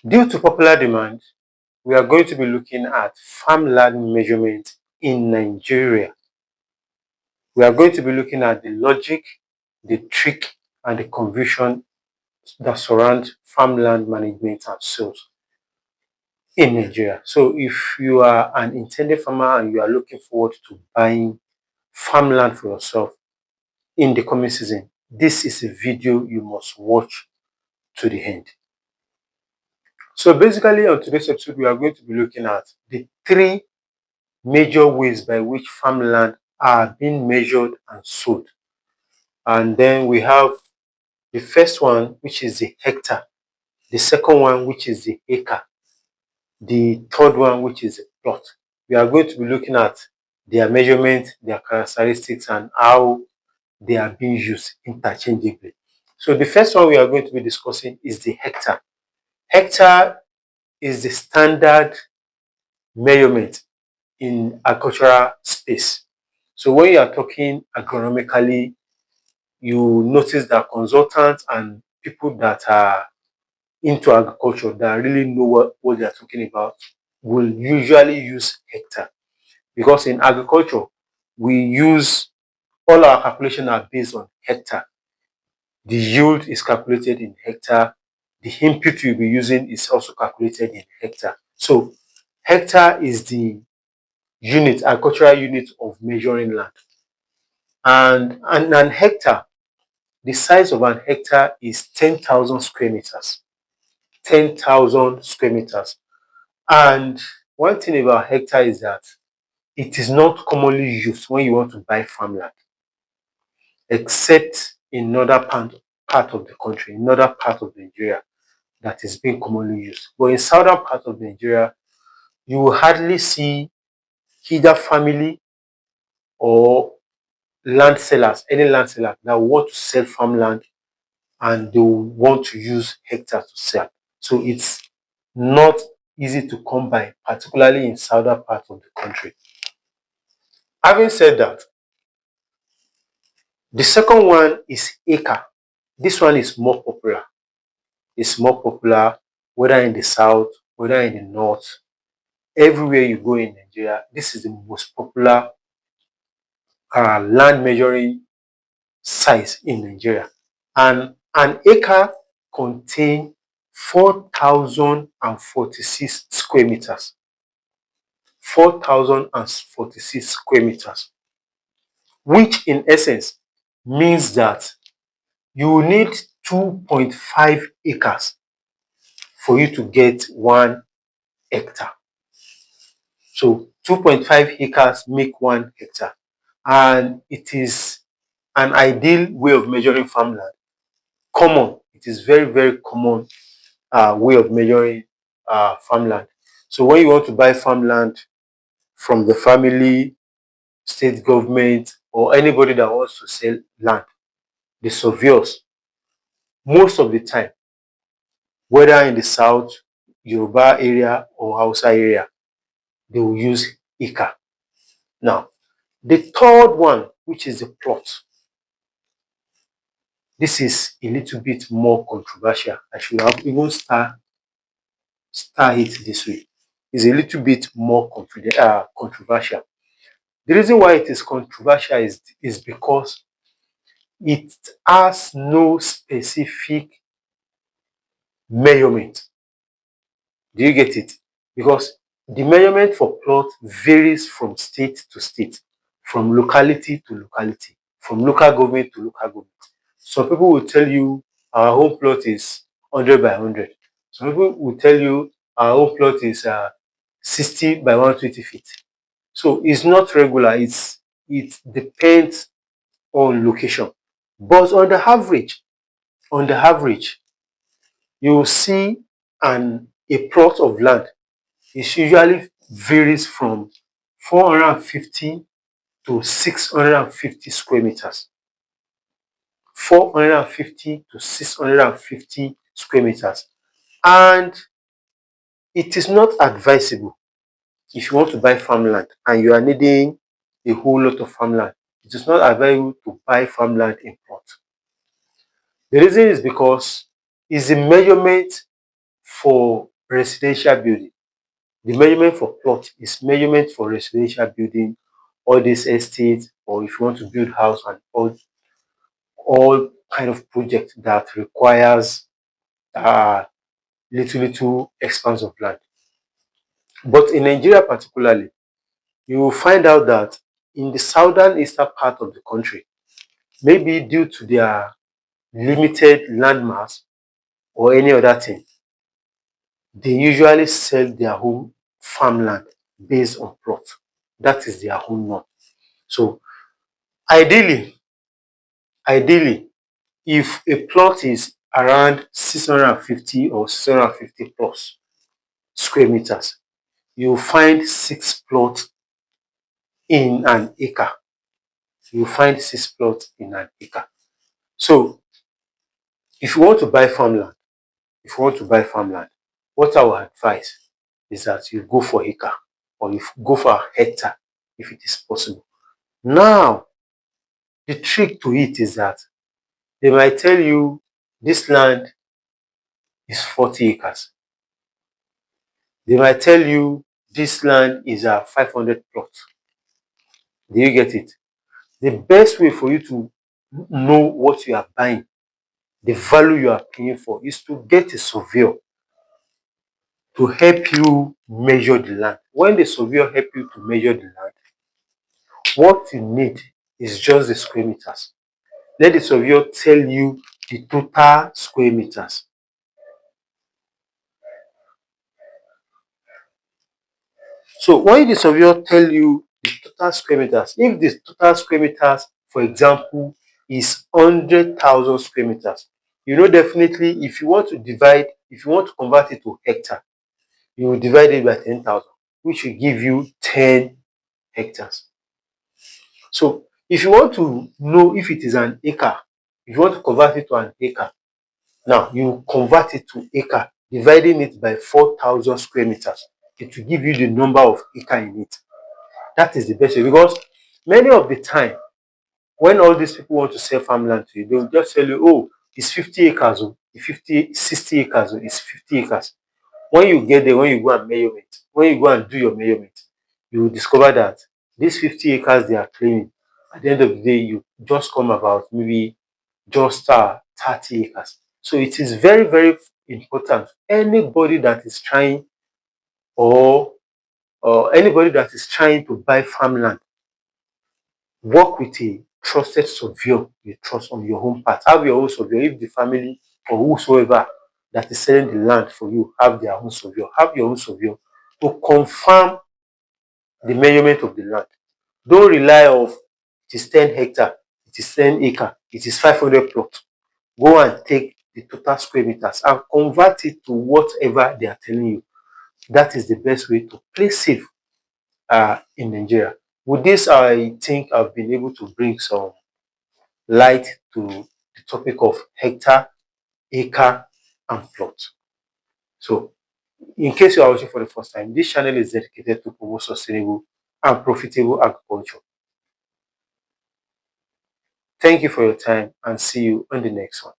Due to popular demand, we are going to be looking at farmland measurement in Nigeria. We are going to be looking at the logic, the trick, and the confusion that surround farmland management and sales in Nigeria. So if you are an intended farmer and you are looking forward to buying farmland for yourself in the coming season, this is a video you must watch to the end. So basically on today's episode, we are going to be looking at the three major ways by which farmland are being measured and sold. And then we have the first one, which is the hectare, the second one, which is the acre, the third one, which is the plot. We are going to be looking at their measurement, their characteristics, and how they are being used interchangeably. So the first one we are going to be discussing is the hectare. Hectare is the standard measurement in agricultural space. So when you are talking agronomically, you notice that consultants and people that are into agriculture that really know what they are talking about will usually use hectare, because in agriculture we use all our calculations are based on hectare. The yield is calculated in hectare. The input you'll be using is also calculated in hectare. So hectare is the unit, agricultural unit of measuring land. And an hectare, the size of an hectare is 10,000 square meters. 10,000 square meters. And one thing about hectare is that it is not commonly used when you want to buy farmland, except in another part of the country, in another part of Nigeria that is being commonly used. But in southern part of Nigeria, you will hardly see either family or land sellers, any land seller that want to sell farmland and they want to use hectares to sell. So it's not easy to come by, particularly in southern part of the country. Having said that, the second one is acre. This one is more popular. It's more popular whether in the south, whether in the north, everywhere you go in Nigeria. This is the most popular land measuring size in Nigeria. And an acre contains 4,046 square meters. 4,046 square meters, which in essence means that you need 2.5 acres for you to get 1 hectare. So 2.5 acres make 1 hectare. And it is an ideal way of measuring farmland. Common. It is very, very common way of measuring farmland. So when you want to buy farmland from the family, state government, or anybody that wants to sell land, the surveyors, most of the time, whether in the south, Yoruba area or Hausa area, they will use acre. Now, the third one, which is the plot, this is a little bit more controversial. I should have even start it this way. It's a little bit more controversial. The reason why it is controversial is because it has no specific measurement. Do you get it? Because the measurement for plot varies from state to state, from locality to locality, from local government to local government. Some people will tell you our home plot is 100 by 100. Some people will tell you our home plot is 60 by 120 feet. So it's not regular. It depends on location. But on the average, you will see a plot of land is usually varies from 450 to 650 square meters. 450 to 650 square meters. And it is not advisable if you want to buy farmland and you are needing a whole lot of farmland. It is not advisable to buy farmland in plot. The reason is because it's a measurement for residential building. The measurement for plot is measurement for residential building, all these estates, or if you want to build house and all kind of project that requires uh, little expanse of land. But in Nigeria particularly, you will find out that in the southern eastern part of the country, maybe due to their limited land mass or any other thing, they usually sell their home farmland based on plot. That is their home norm. So ideally, if a plot is around 650 or 650 plus square meters, you will find 6 plots in an acre. You will find 6 plots in an acre. So if you want to buy farmland, what I would advise is that you go for acre or you go for a hectare if it is possible. Now, the trick to it is that they might tell you this land is 40 acres. They might tell you this land is a 500 plots. Do you get it? The best way for you to know what you are buying, the value you are paying for, is to get a surveyor to help you measure the land. When the surveyor help you to measure the land, what you need is just the square meters. Let the surveyor tell you the total square meters. So when the surveyor tell you the total square meters, if the total square meters, for example, is 100,000 square meters, you know definitely if you want to convert it to hectare, you will divide it by 10,000, which will give you 10 hectares. So if you want to know if it is an acre, if you want to convert it to an acre, now you convert it to acre, dividing it by 4,000 square meters. It will give you the number of acre in it. That is the best way, because many of the time, when all these people want to sell farmland to you, they will just tell you, oh, it's 50 acres, oh, it's 60 acres, oh, it's 50 acres. When you get there, when you go and do your measurement, you will discover that these 50 acres they are claiming, at the end of the day, you just come about maybe just 30 acres. So it is very important. Anybody that is trying or anybody that is trying to buy farmland, work with a trusted surveyor you trust on your home part. Have your own surveyor. If the family or whosoever that is selling the land for you have their own surveyor, have your own surveyor to confirm the measurement of the land. Don't rely on it is 10 hectare, it is 10 acre, it is 500 plot. Go and take the total square meters and convert it to whatever they are telling you. That is the best way to play safe in Nigeria. With this, I think I've been able to bring some light to the topic of hectare, acre, and plot. So, in case you are watching for the first time, this channel is dedicated to promote sustainable and profitable agriculture. Thank you for your time and see you on the next one.